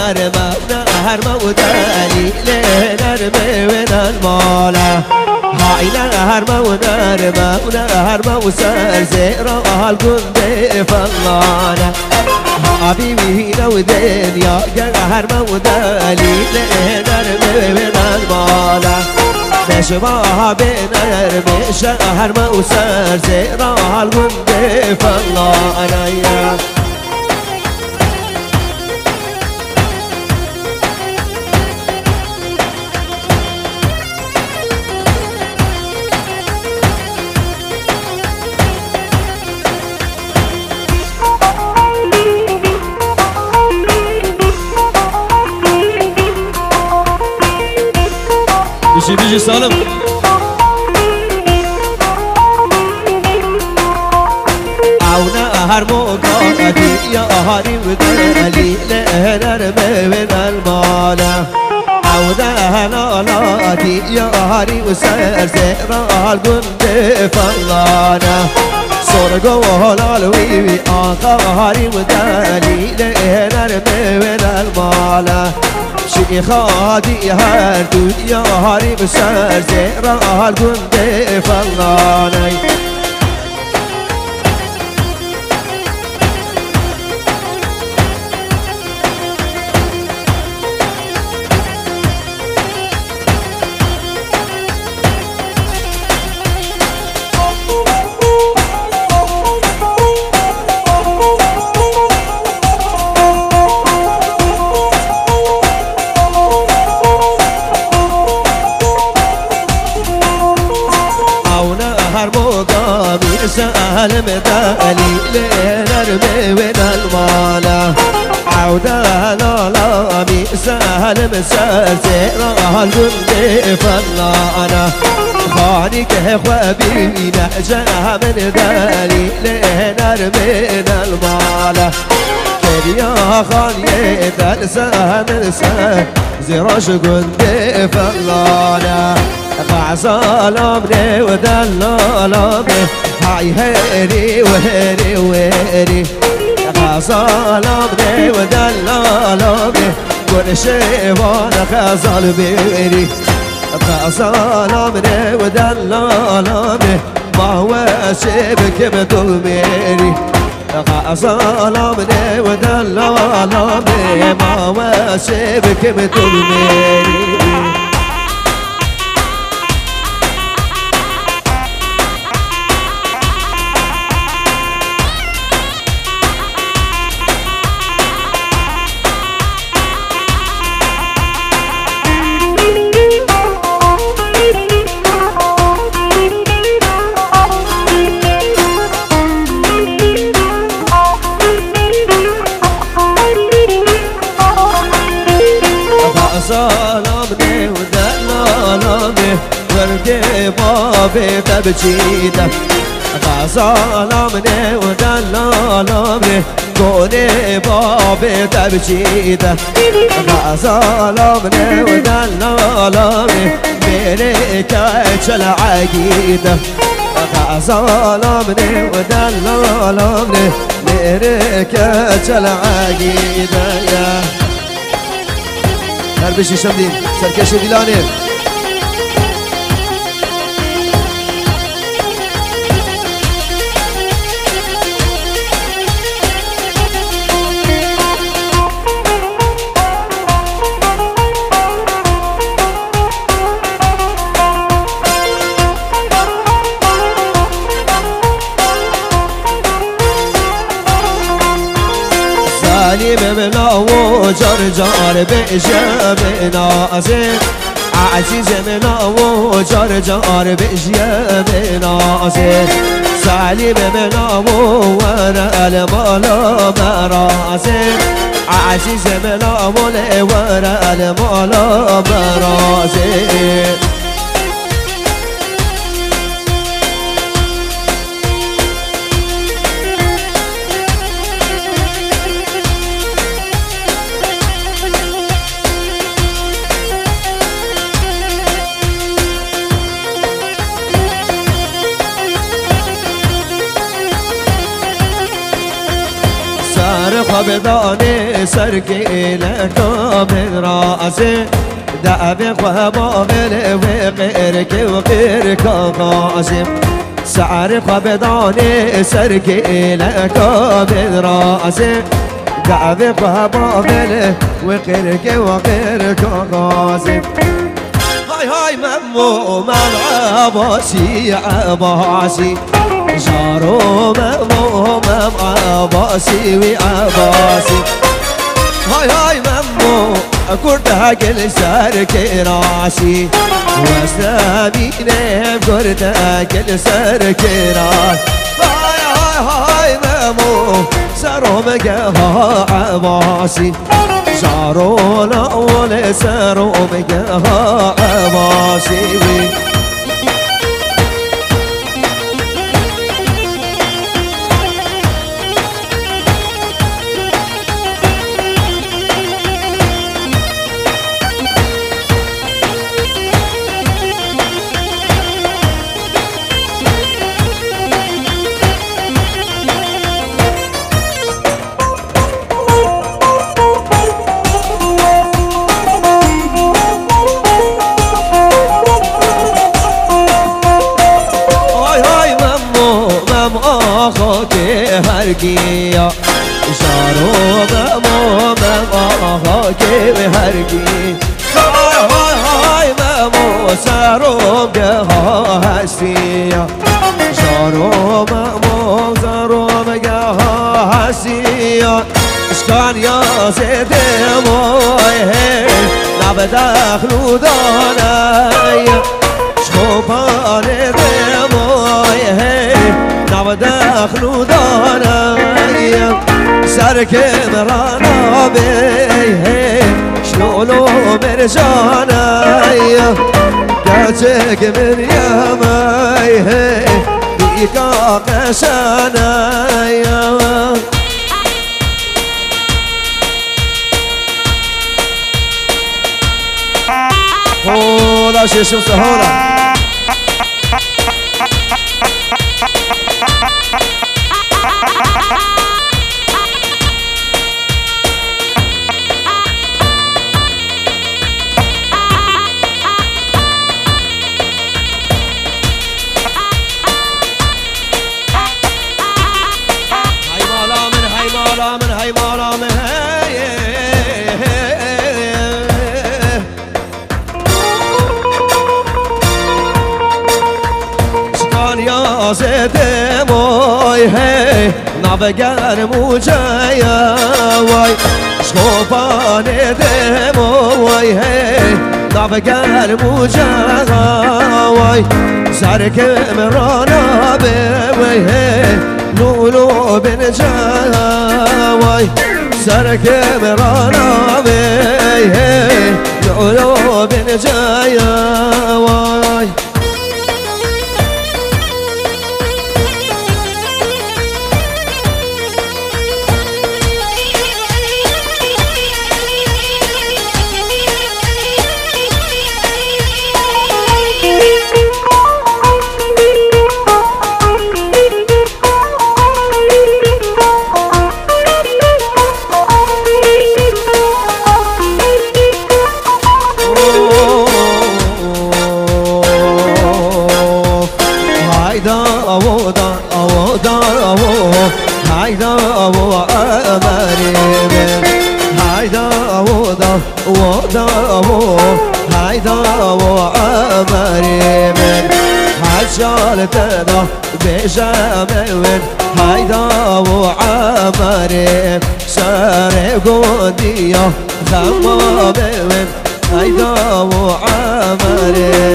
ونرمى ونهرمى ودليل نرمي من المولى هاي نهرمى ونرمى ونهرمى وسرزيرة هالقندي فلانا حبيبي هنا ودنيا نهرمى ودليل نرمي من المولى نشبه بنرمي شهرمى وسرزيرة هالقندي فلانا يا بيجي سالم عونا هرموقاتي يا هاري ودليل نرمي من المالا عونا هلالاتي يا هاري وسرزيرة هالقندي فلانا صرقو هلالوي آقا هاري ودليل نرمي من المالا شيخ هادي هردو يا هاري بسرزيرة هالقندي فلاني سالم دليل نرمي من المالا عودة لالامي سالم سرزيرة هالقندي فلانا خانك خوابي نحجها من دليل نرمي من المالا كريا خاني درسها من سرزيرة قندي فلانا غعصالمني ودلالمني هاي هيري وهيري وهيري غعصالمني ودلالمني كل شي وانا غزال بيري غعصالمني ودلالمني ما هو شي بكبدو ميري غعصالمني ودلالمني ما هو شي بكبدو ميري ظلمني ودللني وردي بابي تبجيده ظلمني ودللني كوني بابي تبجيده ظلمني ودللني بينك العقيده ظلمني ودللني بينك العقيده يا هربشی شمدین سرکش دیلانه سالم منا و جار جار بجا بنازه عزیز منا و جار جار بجا بنازه سالم منا و ورا المالا برازه عزیز منا و ورا المالا برازه خبداني سركي لك من راسي دعبي خبابل وغيرك وغيرك قاسم سعر خبداني سركي لك من راسي دعبي خبابل وغيرك وغيرك قاسم هاي هاي ممو مم عباسي عباسي شارو ممو مم عباسي وعباسي هاي هاي ممو كردها كل سرك راسي وساميني كردها كل سرك راسي هاي هاي هاي ممو سارو مقاها عباسي شارو الأول سارو مقاها عباسي هرقية شارو مامو مامو كيف هرقي هاي هاي هاي مامو سارو بها هسية شارو مامو سارو بها هسية اشكان يا سيدي موي نبدا خلوداني شوفاني دموي نبدا خلوداني سرك مرانا بيه شلولو مرجاني قاتك من يمي بيكا قشاني هولا شي شمس هولا زده موی هی نبگر موجایا وای شوفان ده موی هی نبگر موجایا وای سرک مرانا به وی هی نولو بنجایا وای سرک مرانا به هی نولو بنجایا وای تدا بجامل هيدا وعمري ساري قودية خمامل هيدا وعمري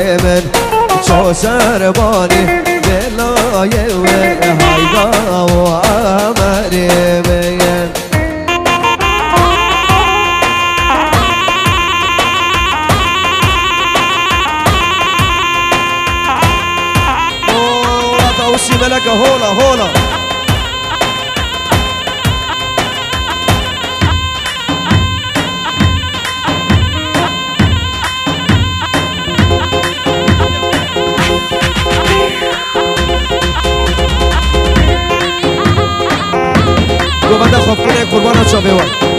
من چو سربانی بلای و هایدا و عمری من اوسی ملکه هولا هولا گوبنده خوب کنه قربانت شو بیوان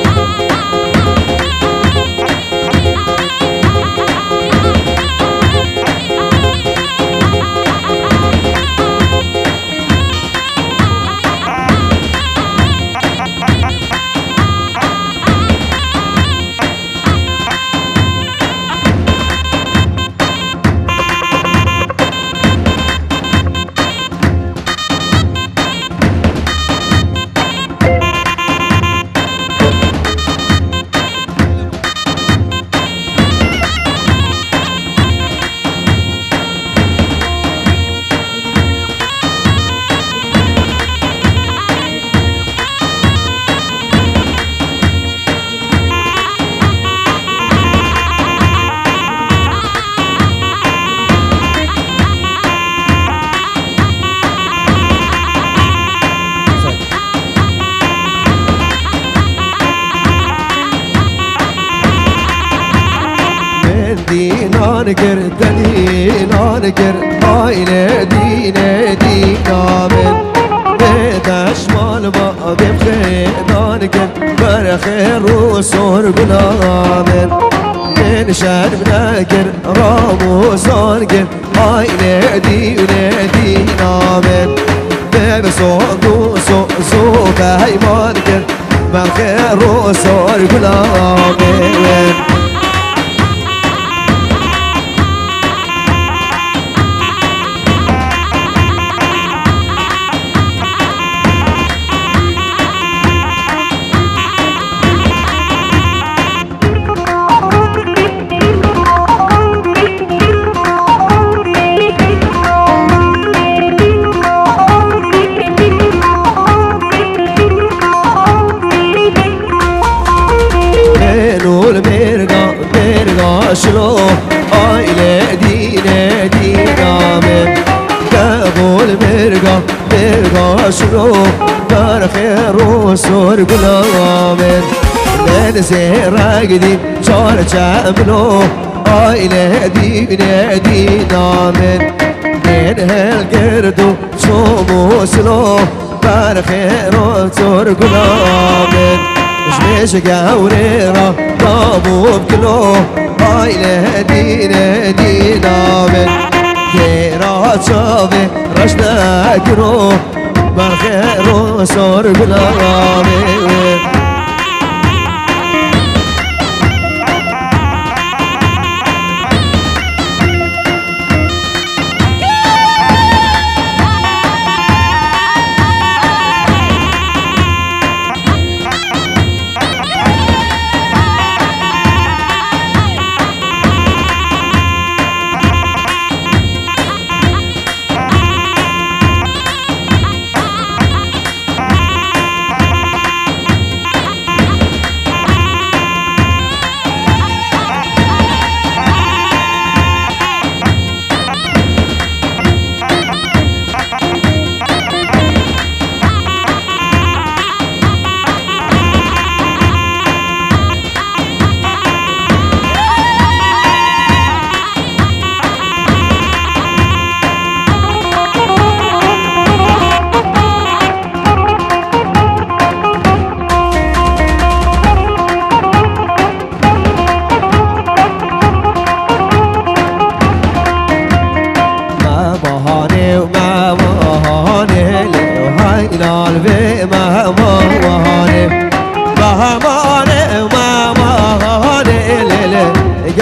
دینان کرد دینان کرد آینه دینه دینامن به دشمال با بیم خیدان کرد بر خیر و سر گلامن من شرم نکرد راموزان کرد آینه دینه دینامن به صندوق سو پیمان کرد بر خیر و سر گلامن شلو آیله دینه دینامه قبول برگا شلو در خیر و سر گلامه من زیرک دیم چار چملو آیله دینه دینامه من هل گردو چومو سلو در خیر و سر گلامه مش قوري رابو بكلو آيله دينه دينا من كيرا تشافي رشنا كرو بالخير وصور بلامي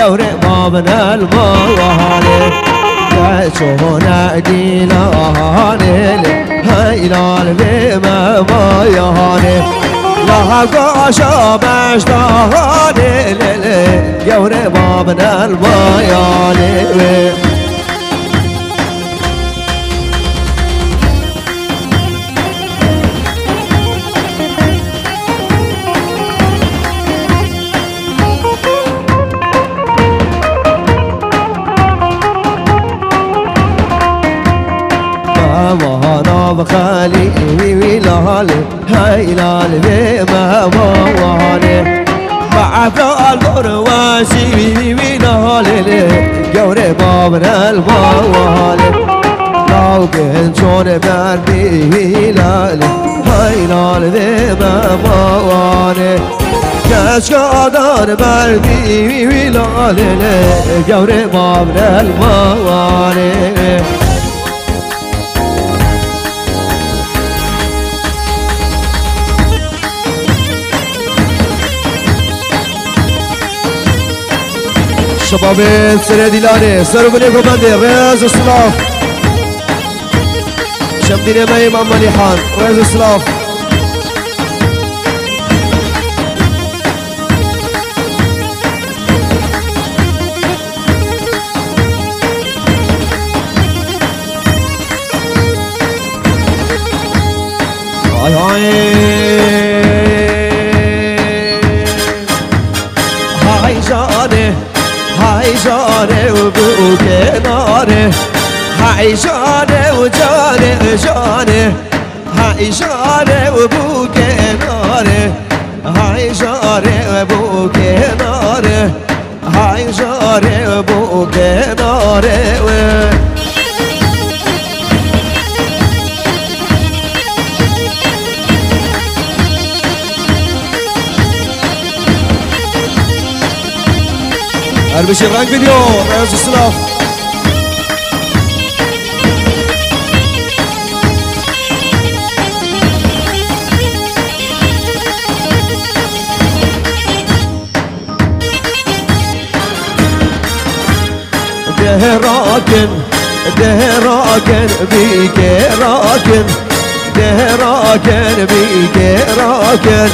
جوري بابن الموالي يعيشون دينا هاني هايلال بما ما يهاني لا قاشا بشتهاني جوري بابن الموالي وانا بخالي ويلالي هيلال بما مواني بعفا البرواسي ويلالي جوري بابنا الموالي لو كنت شون بردي هيلالي هيلال بما مواني كشكادر بردي ويلالي جوري بابنا الموالي شباب سر دیلانه سر بني قبنده رئيس السلاف شمدين ما امام مليحان رئيس السلاف هاي هاي جاني هاي جاني وبو كناري هاي جاني وجاني جاني هاي جاني وبو كناري هاي جاني وبو كناري هاي جاني وبو كناري اربشي رانك فيديو رئيس السلاف دهراكن دهراكن بيك راكن دهراكن بيك راكن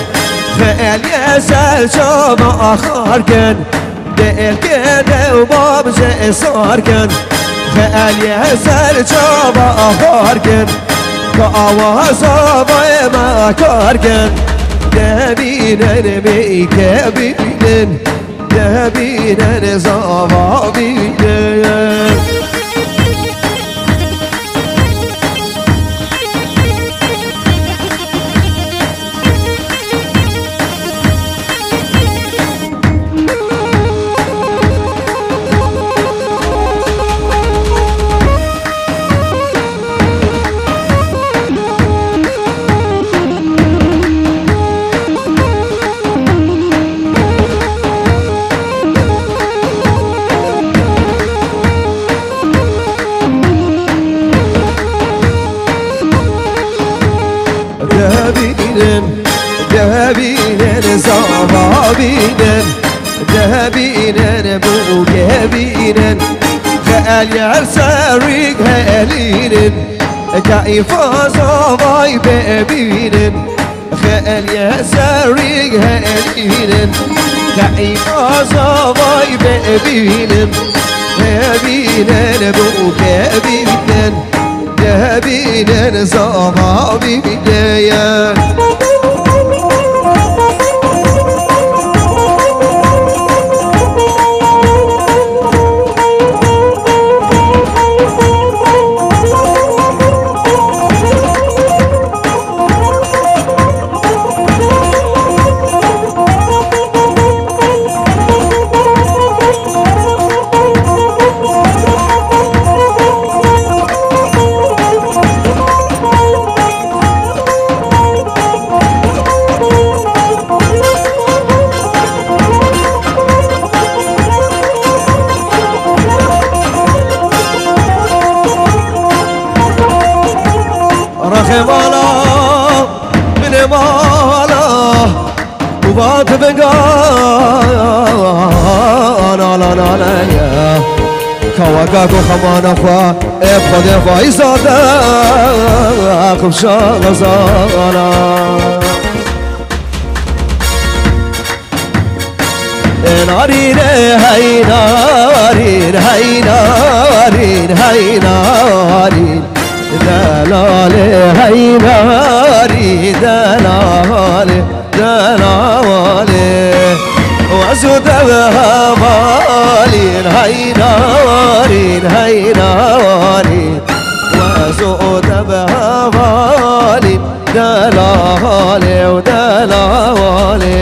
خيال يسال شوف اخركن دل كده وباب زي صار كان خيال يسال شوف اخركن كاوا صبايا ما كاركن دبينا بيك بينا دبينا صبا بينا دهبينن صبابينن دهبينن بوجبينن خال يرسريك هالينن كيف صباي بابينن خال يرسريك هالينن كيف صباي بابينن دهبينن بوجبينن دهبينن صبابينن رخمالا من مالا وبات بقانا لا لا لا يا كواكاكو خمانا فا ابخد فايزادا خبشا غزانا نارين هاي نارين هاي نارين هاي نارين دلالي هاي ناري دلالي دلالي وزود بها مالين هاي نارين هاي نارين وزود بهوالي دلالي ودلالي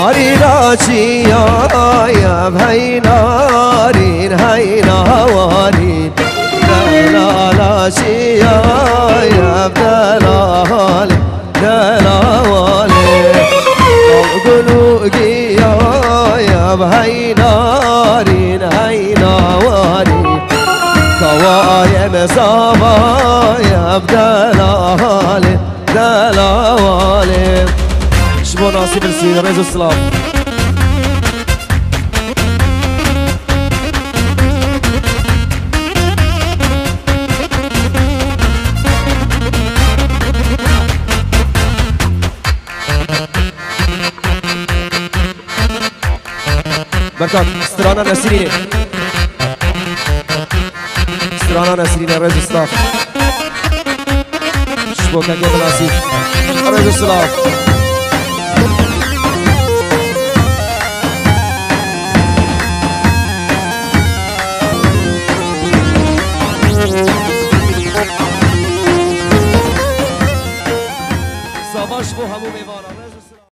ناري راشي يا بهي نارين هي نوارين لا شي يا بدلالي دلالي قلوقي يا بهي نارين هي نوارين كوايم صبا يا بدلالي دلالي شبو ناصي برسي ريزو السلام بركات سترانا نسريني سترانا نسريني ريزو السلام شبو كان قبل ناصي ريزو السلام